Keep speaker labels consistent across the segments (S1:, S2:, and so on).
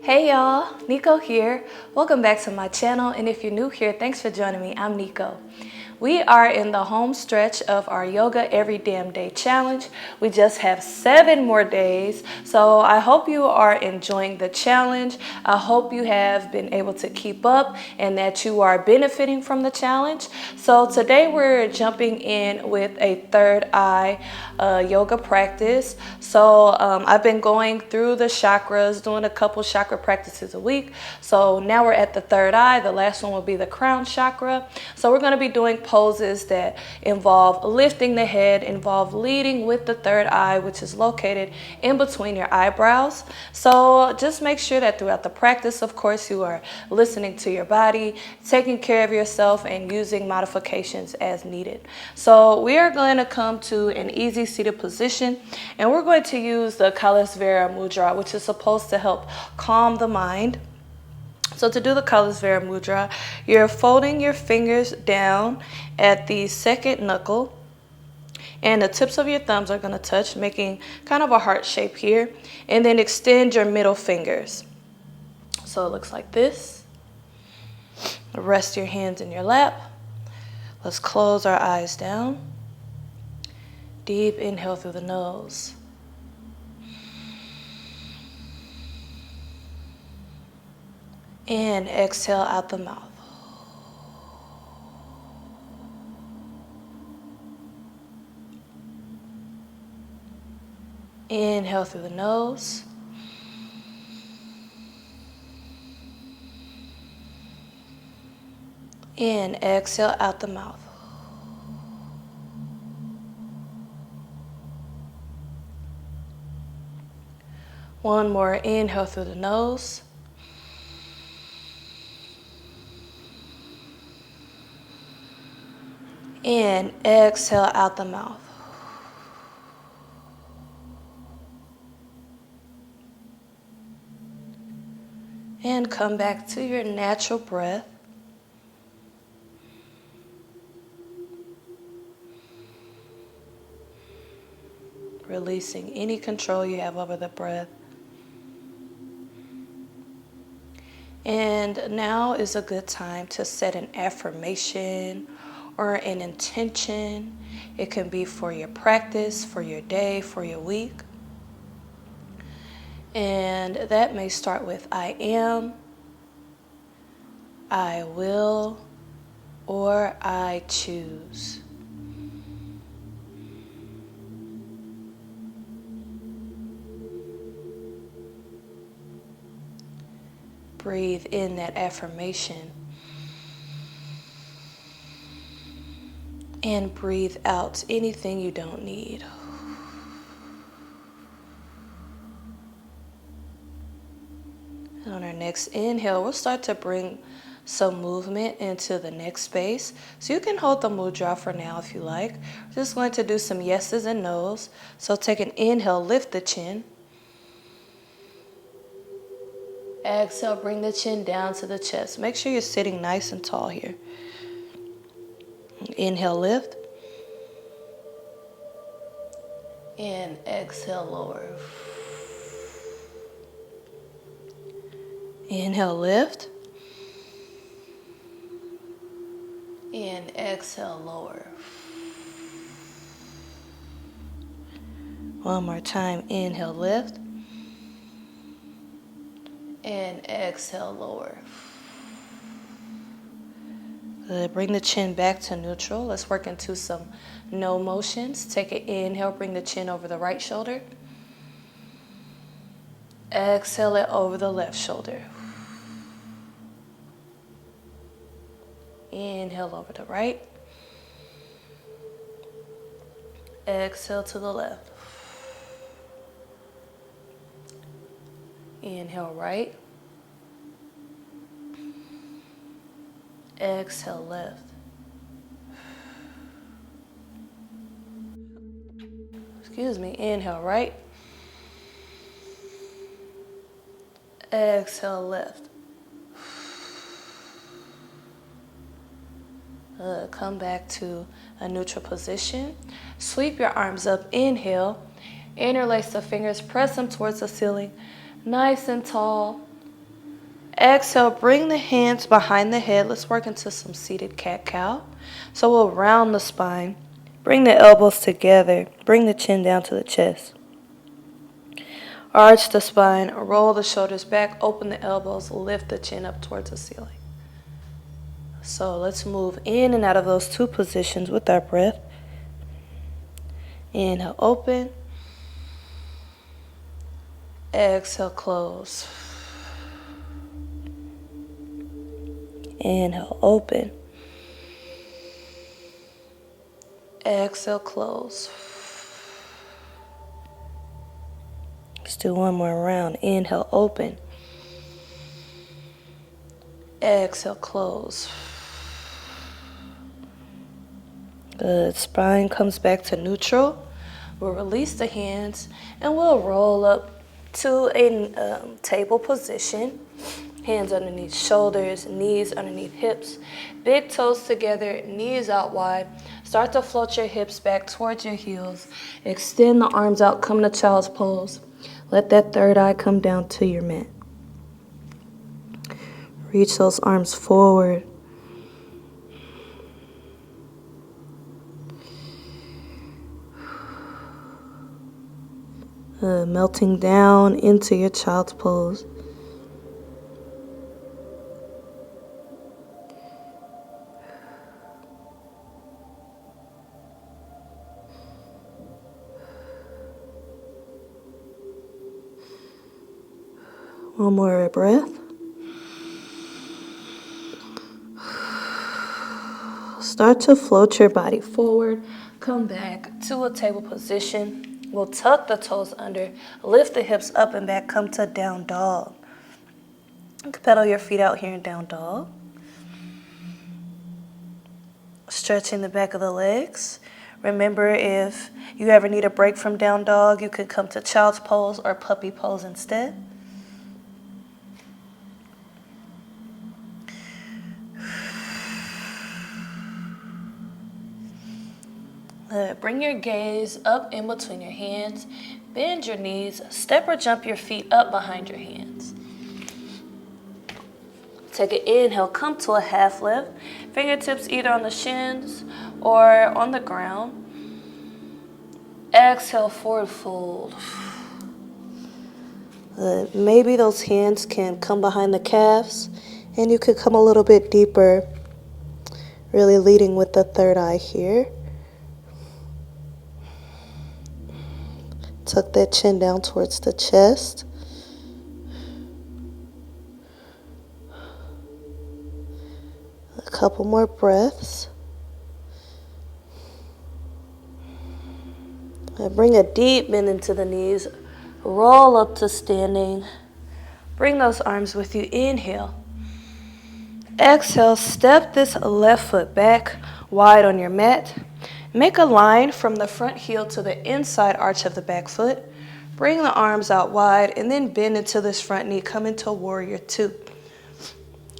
S1: Hey y'all, Nico here. Welcome back to my channel, and if you're new here, thanks for joining me. I'm Nico. We are in the home stretch of our Yoga Every Damn Day challenge. We just have 7 more days, so I hope you are enjoying the challenge. I hope you have been able to keep up and that you are benefiting from the challenge. So today we're jumping in with a third eye yoga practice. So I've been going through the chakras, doing a couple chakra practices a week. So now we're at the third eye. The last one will be the crown chakra. So we're going to be doing poses that involve lifting the head, involve leading with the third eye, which is located in between your eyebrows. So just make sure that throughout the practice, of course, you are listening to your body, taking care of yourself, and using modifications as needed. So we are going to come to an easy seated position, and we're going to use the Kalasvara Mudra, which is supposed to help calm the mind. So to do the Kalasvara Mudra, you're folding your fingers down at the second knuckle, and the tips of your thumbs are going to touch, making kind of a heart shape here, and then extend your middle fingers. So it looks like this. Rest your hands in your lap. Let's close our eyes down. Deep inhale through the nose. And exhale out the mouth. Inhale through the nose. And exhale out the mouth. One more inhale through the nose. And exhale out the mouth. And come back to your natural breath. Releasing any control you have over the breath. And now is a good time to set an affirmation or an intention. It can be for your practice, for your day, for your week. And that may start with I am, I will, or I choose. Breathe in that affirmation. And breathe out anything you don't need. And on our next inhale, we'll start to bring some movement into the next space. So you can hold the mudra for now if you like. We're just going to do some yeses and nos. So take an inhale, lift the chin. Exhale, bring the chin down to the chest. Make sure you're sitting nice and tall here. Inhale, lift. And exhale, lower. Inhale, lift. And exhale, lower. One more time. Inhale, lift. And exhale, lower. Good. Bring the chin back to neutral. Let's work into some no motions. Take an inhale, bring the chin over the right shoulder. Exhale it over the left shoulder. Inhale over the right. Exhale to the left. Inhale right. Exhale left. Excuse me. Inhale right. Exhale left. Come back to a neutral position. Sweep your arms up. Inhale. Interlace the fingers. Press them towards the ceiling. Nice and tall. Exhale, bring the hands behind the head. Let's work into some seated cat-cow. So we'll round the spine. Bring the elbows together. Bring the chin down to the chest. Arch the spine, roll the shoulders back, open the elbows, lift the chin up towards the ceiling. So let's move in and out of those two positions with our breath. Inhale, open. Exhale, close. Inhale, open. Exhale, close. Let's do one more round. Inhale, open. Exhale, close. Good. Spine comes back to neutral. We'll release the hands and we'll roll up to a table position. Hands underneath shoulders, knees underneath hips. Big toes together, knees out wide. Start to float your hips back towards your heels. Extend the arms out, come to child's pose. Let that third eye come down to your mat. Reach those arms forward. Melting down into your child's pose. One more breath. Start to float your body forward. Come back to a table position. We'll tuck the toes under, lift the hips up and back, come to down dog. You can pedal your feet out here in down dog. Stretching the back of the legs. Remember, if you ever need a break from down dog, you can come to child's pose or puppy pose instead. Bring your gaze up in between your hands. Bend your knees. Step or jump your feet up behind your hands. Take an inhale. Come to a half lift. Fingertips either on the shins or on the ground. Exhale, forward fold. Maybe those hands can come behind the calves, and you could come a little bit deeper, really leading with the third eye here. Tuck that chin down towards the chest. A couple more breaths. And bring a deep bend into the knees. Roll up to standing. Bring those arms with you. Inhale. Exhale, step this left foot back wide on your mat. Make a line from the front heel to the inside arch of the back foot. Bring the arms out wide and then bend into this front knee. Come into warrior two.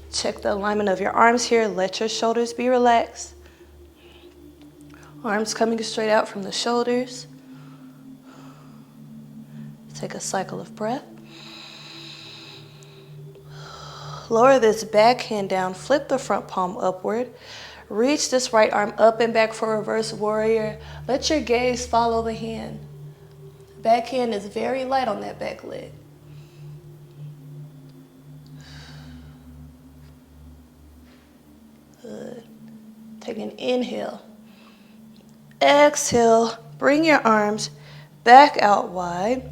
S1: Check the alignment of your arms here. Let your shoulders be relaxed. Arms coming straight out from the shoulders. Take a cycle of breath. Lower this back hand down. Flip the front palm upward. Reach this right arm up and back for reverse warrior. Let your gaze follow the hand. Back hand is very light on that back leg. Good. Take an inhale. Exhale. Bring your arms back out wide.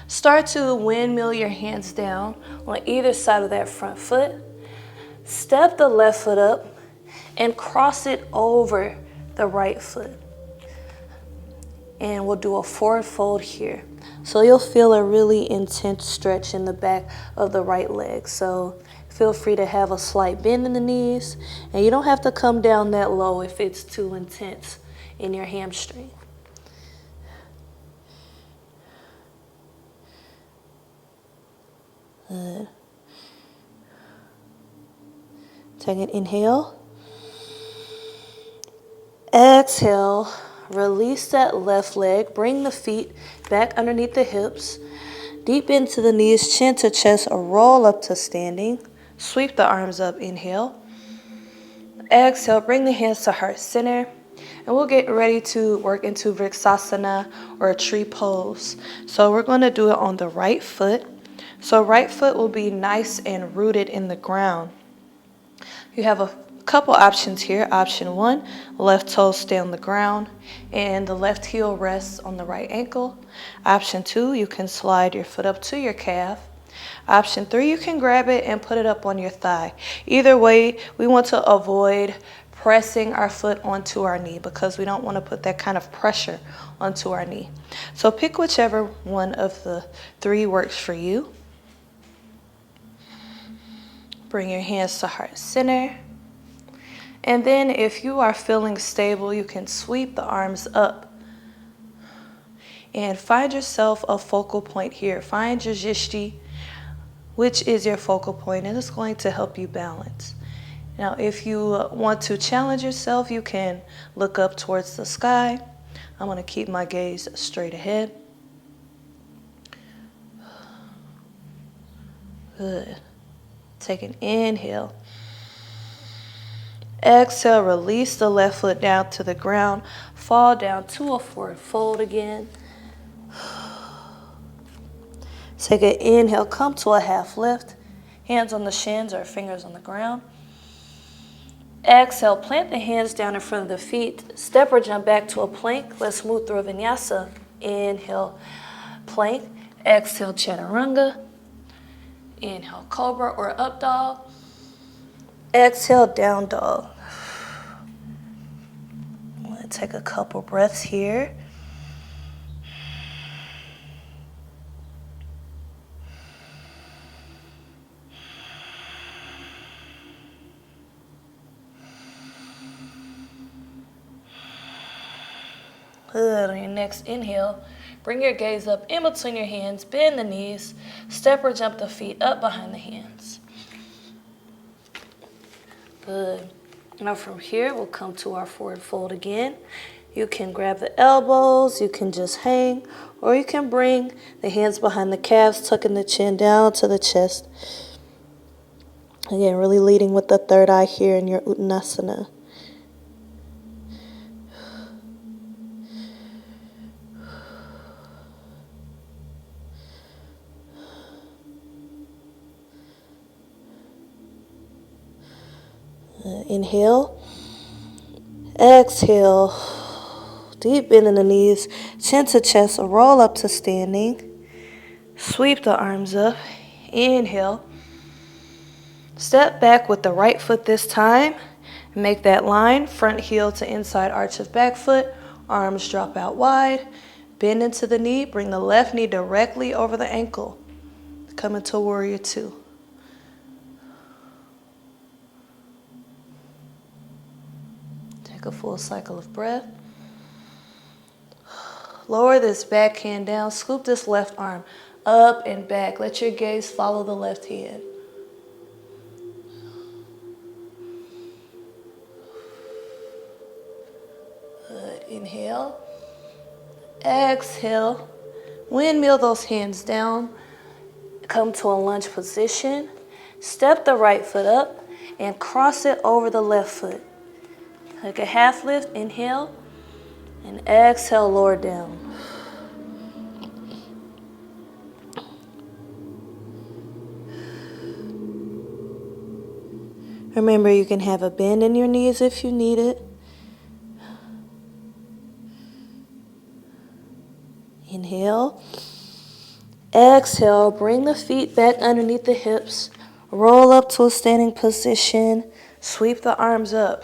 S1: Start to windmill your hands down on either side of that front foot. Step the left foot up and cross it over the right foot. And we'll do a forward fold here. So you'll feel a really intense stretch in the back of the right leg. So feel free to have a slight bend in the knees. And you don't have to come down that low if it's too intense in your hamstring. Good. Take an inhale. Exhale, release that left leg. Bring the feet back underneath the hips. Deep into the knees, chin to chest, or roll up to standing. Sweep the arms up, inhale. Exhale, bring the hands to heart center. And we'll get ready to work into Vrksasana or a tree pose. So we're going to do it on the right foot. So right foot will be nice and rooted in the ground. You have a couple options here. Option 1, left toe stay on the ground and the left heel rests on the right ankle. Option 2, you can slide your foot up to your calf. Option 3, you can grab it and put it up on your thigh. Either way, we want to avoid pressing our foot onto our knee because we don't want to put that kind of pressure onto our knee. So pick whichever one of the 3 works for you. Bring your hands to heart center. And then if you are feeling stable, you can sweep the arms up. And find yourself a focal point here. Find your jishti, which is your focal point, and it's going to help you balance. Now, if you want to challenge yourself, you can look up towards the sky. I'm going to keep my gaze straight ahead. Good. Take an inhale. Exhale, release the left foot down to the ground. Fall down to a forward fold again. Take an inhale, come to a half lift. Hands on the shins or fingers on the ground. Exhale, plant the hands down in front of the feet. Step or jump back to a plank. Let's move through a vinyasa. Inhale, plank. Exhale, chaturanga. Inhale, cobra or up dog. Exhale, down dog. I'm going to take a couple breaths here. Good. On your next inhale, bring your gaze up in between your hands, bend the knees, step or jump the feet up behind the hands. Good. Now from here, we'll come to our forward fold again. You can grab the elbows, you can just hang, or you can bring the hands behind the calves, tucking the chin down to the chest. Again, really leading with the third eye here in your Uttanasana. Inhale, exhale, deep bend in the knees, chin to chest, roll up to standing, sweep the arms up, inhale, step back with the right foot this time, make that line, front heel to inside arch of back foot, arms drop out wide, bend into the knee, bring the left knee directly over the ankle, come into warrior 2. Take a full cycle of breath. Lower this back hand down. Scoop this left arm up and back. Let your gaze follow the left hand. Good. Inhale. Exhale. Windmill those hands down. Come to a lunge position. Step the right foot up and cross it over the left foot. Take a half lift, inhale, and exhale, lower down. Remember, you can have a bend in your knees if you need it. Inhale. Exhale, bring the feet back underneath the hips. Roll up to a standing position. Sweep the arms up.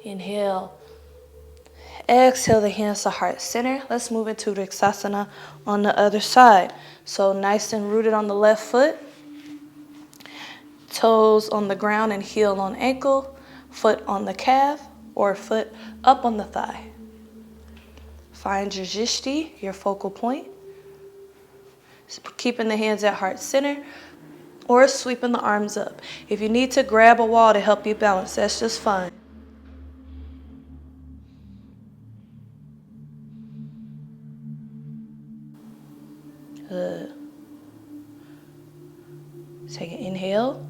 S1: Inhale. Exhale the hands to heart center. Let's move into Vrksasana on the other side. So nice and rooted on the left foot. Toes on the ground and heel on ankle. Foot on the calf or foot up on the thigh. Find your jishti, your focal point. Keeping the hands at heart center or sweeping the arms up. If you need to grab a wall to help you balance, that's just fine. Take an inhale.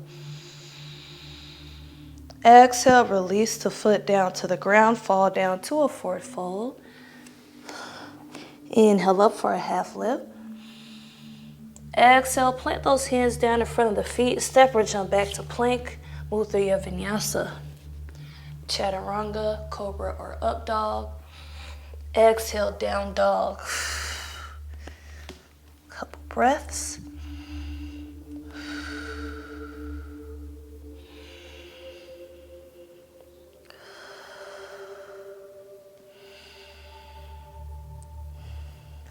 S1: Exhale, release the foot down to the ground, fall down to a forward fold. Inhale up for a half lift. Exhale, plant those hands down in front of the feet, step or jump back to plank, move through your vinyasa. Chaturanga, cobra or up dog. Exhale, down dog. Couple breaths.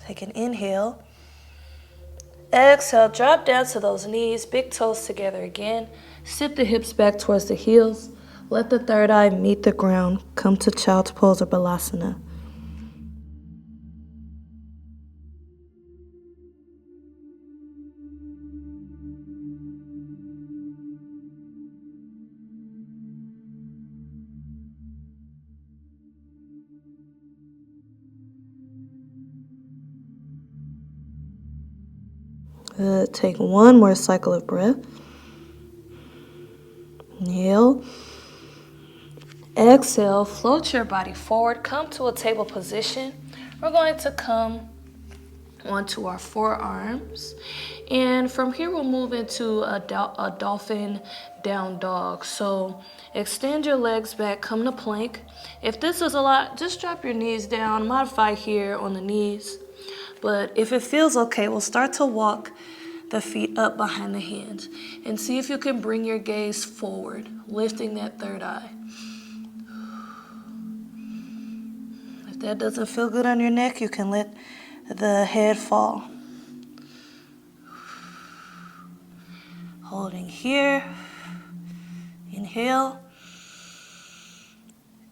S1: Take an inhale. Exhale, drop down to those knees, big toes together again. Sit the hips back towards the heels. Let the third eye meet the ground. Come to child's pose or balasana. Good. Take one more cycle of breath. Inhale. Exhale, float your body forward. Come to a table position. We're going to come onto our forearms. And from here, we'll move into a dolphin down dog. So extend your legs back, come to plank. If this is a lot, just drop your knees down. Modify here on the knees. But if it feels okay, we'll start to walk the feet up behind the hands. And see if you can bring your gaze forward, lifting that third eye. If that doesn't feel good on your neck, you can let the head fall. Holding here. Inhale.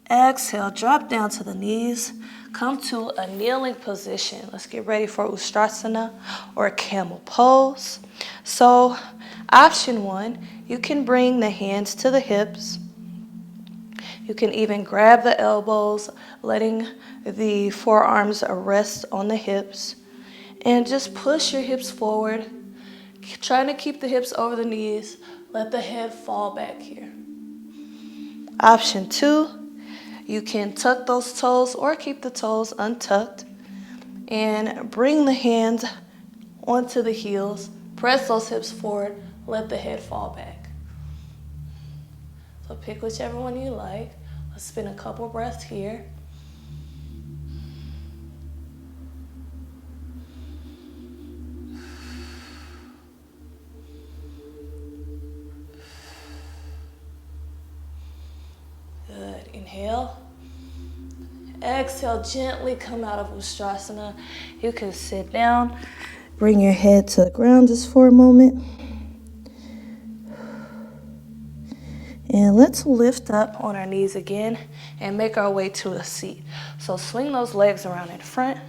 S1: Exhale, drop down to the knees. Come to a kneeling position. Let's get ready for Ustrasana or Camel pose. So, option one, you can bring the hands to the hips. You can even grab the elbows, letting the forearms rest on the hips. And just push your hips forward. Trying to keep the hips over the knees. Let the head fall back here. Option two, you can tuck those toes or keep the toes untucked. And bring the hands onto the heels. Press those hips forward. Let the head fall back. So pick whichever one you like. Let's spin a couple breaths here. Good. Inhale. Exhale, gently come out of Ustrasana. You can sit down. Bring your head to the ground just for a moment. And let's lift up on our knees again and make our way to a seat. So swing those legs around in front.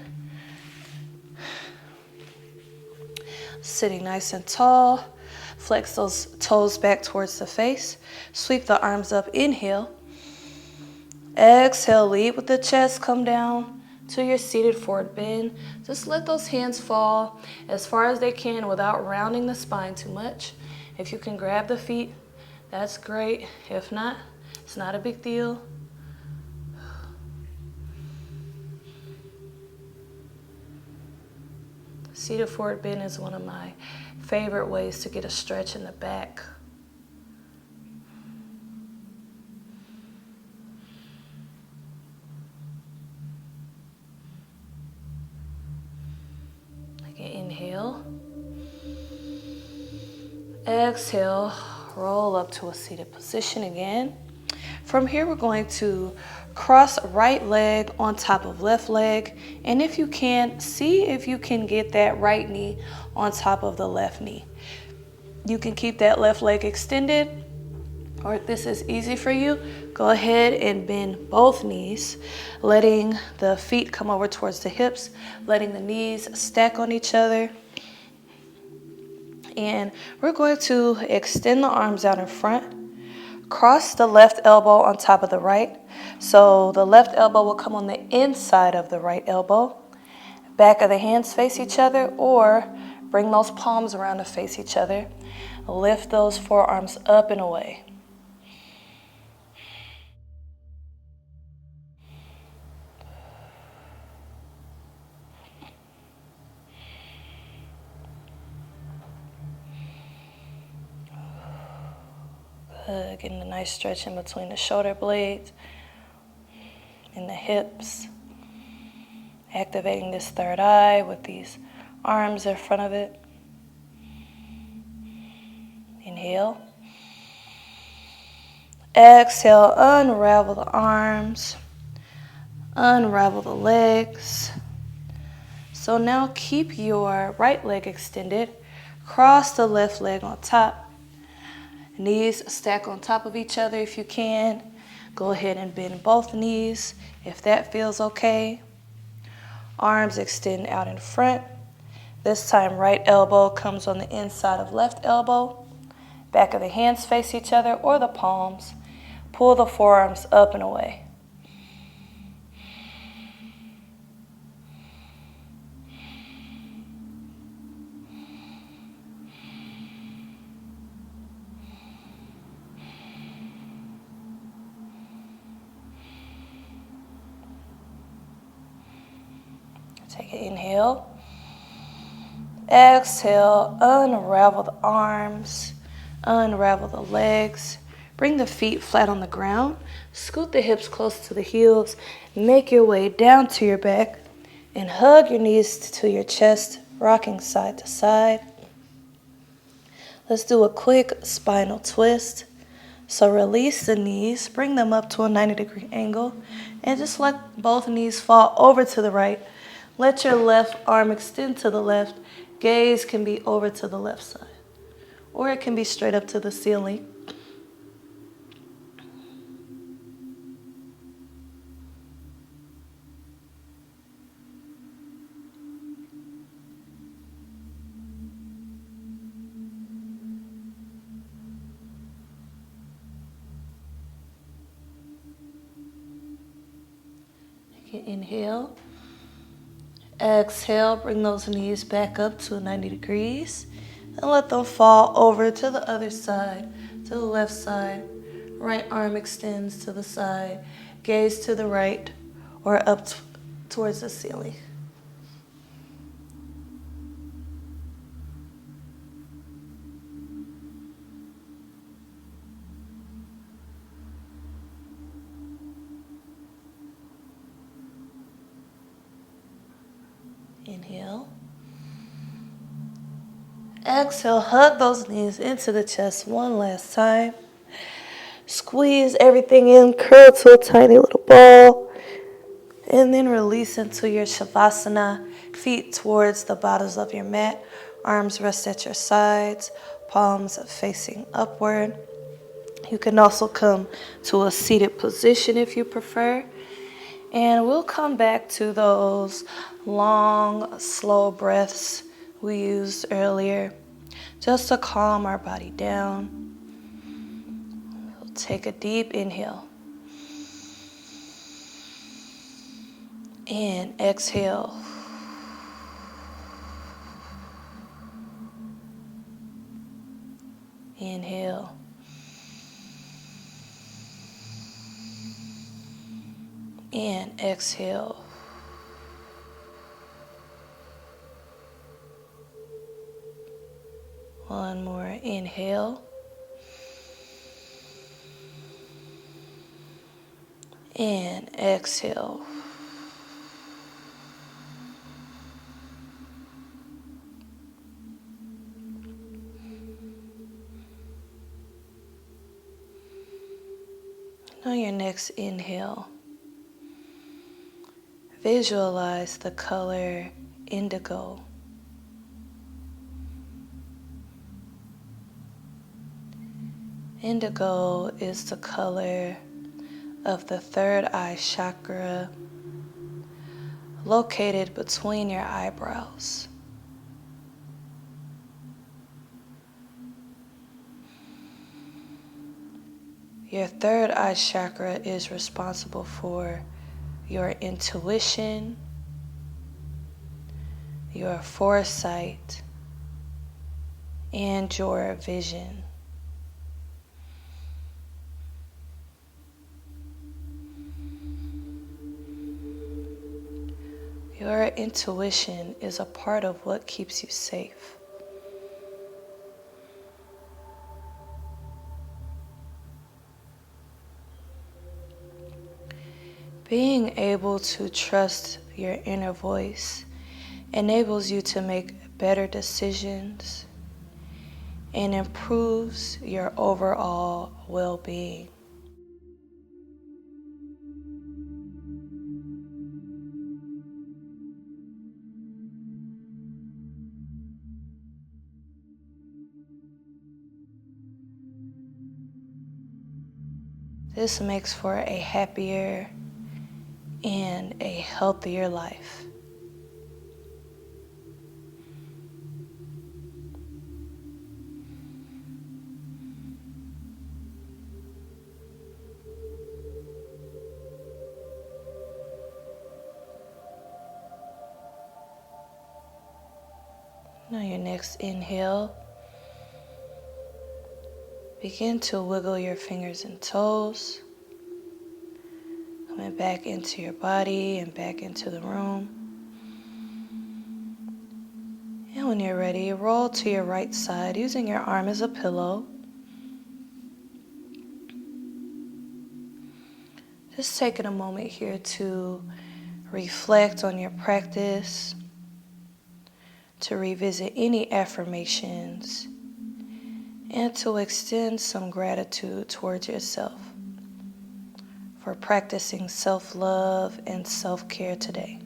S1: Sitting nice and tall. Flex those toes back towards the face. Sweep the arms up. Inhale. Exhale, lead with the chest. Come down to your seated forward bend. Just let those hands fall as far as they can without rounding the spine too much. If you can grab the feet, that's great. If not, it's not a big deal. Seated forward bend is one of my favorite ways to get a stretch in the back. Inhale. Exhale, roll up to a seated position again. From here, we're going to cross right leg on top of left leg. And if you can, see if you can get that right knee on top of the left knee. You can keep that left leg extended, or if this is easy for you, go ahead and bend both knees, letting the feet come over towards the hips, letting the knees stack on each other. And we're going to extend the arms out in front. Cross the left elbow on top of the right. So the left elbow will come on the inside of the right elbow. Back of the hands face each other, or bring those palms around to face each other. Lift those forearms up and away. Good. Getting a nice stretch in between the shoulder blades and the hips. Activating this third eye with these arms in front of it. Inhale. Exhale, unravel the arms. Unravel the legs. So now keep your right leg extended. Cross the left leg on top. Knees stack on top of each other if you can. Go ahead and bend both knees if that feels okay. Arms extend out in front. This time right elbow comes on the inside of left elbow. Back of the hands face each other or the palms. Pull the forearms up and away. Take an inhale. Exhale, unravel the arms, unravel the legs. Bring the feet flat on the ground. Scoot the hips close to the heels. Make your way down to your back and hug your knees to your chest, rocking side to side. Let's do a quick spinal twist. So release the knees, bring them up to a 90-degree angle, and just let both knees fall over to the right. Let your left arm extend to the left. Gaze can be over to the left side, or it can be straight up to the ceiling. Inhale. Exhale, bring those knees back up to 90 degrees and let them fall over to the other side, to the left side. Right arm extends to the side, gaze to the right or up towards the ceiling. Inhale. Exhale, hug those knees into the chest one last time. Squeeze everything in, curl to a tiny little ball. And then release into your Savasana. Feet towards the bottoms of your mat. Arms rest at your sides. Palms facing upward. You can also come to a seated position if you prefer. And we'll come back to those long, slow breaths we used earlier, just to calm our body down. We'll take a deep inhale. And exhale. Inhale. And exhale. One more inhale. And exhale. On your next inhale, visualize the color indigo. Indigo is the color of the third eye chakra, located between your eyebrows. Your third eye chakra is responsible for your intuition, your foresight, and your vision. Your intuition is a part of what keeps you safe. Being able to trust your inner voice enables you to make better decisions and improves your overall well-being. This makes for a happier and a healthier life. Now your next inhale, begin to wiggle your fingers and toes, coming back into your body and back into the room. And when you're ready, roll to your right side using your arm as a pillow. Just taking a moment here to reflect on your practice, to revisit any affirmations, and to extend some gratitude towards yourself for practicing self-love and self-care today.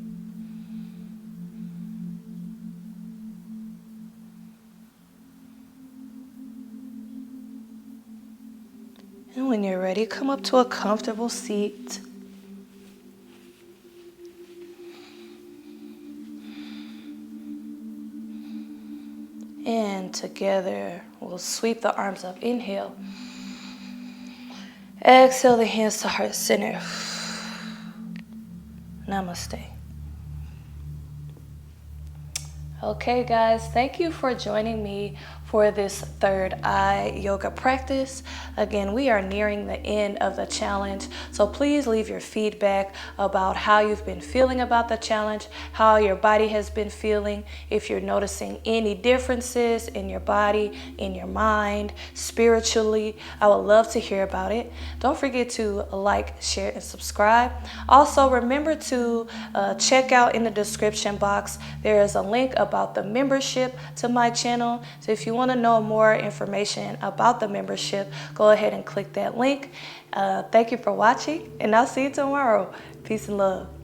S1: And when you're ready, come up to a comfortable seat. And together, we'll sweep the arms up. Inhale. Exhale the hands to heart center. Namaste. Okay, guys, thank you for joining me for this third eye yoga practice. Again, we are nearing the end of the challenge, so please leave your feedback about how you've been feeling about the challenge, how your body has been feeling, if you're noticing any differences in your body, in your mind, spiritually. I would love to hear about it. Don't forget to like, share, and subscribe. Also, remember to check out in the description box. There is a link about the membership to my channel. So if you want to know more information about the membership, go ahead and click that link. Thank you for watching, and I'll see you tomorrow. Peace and love.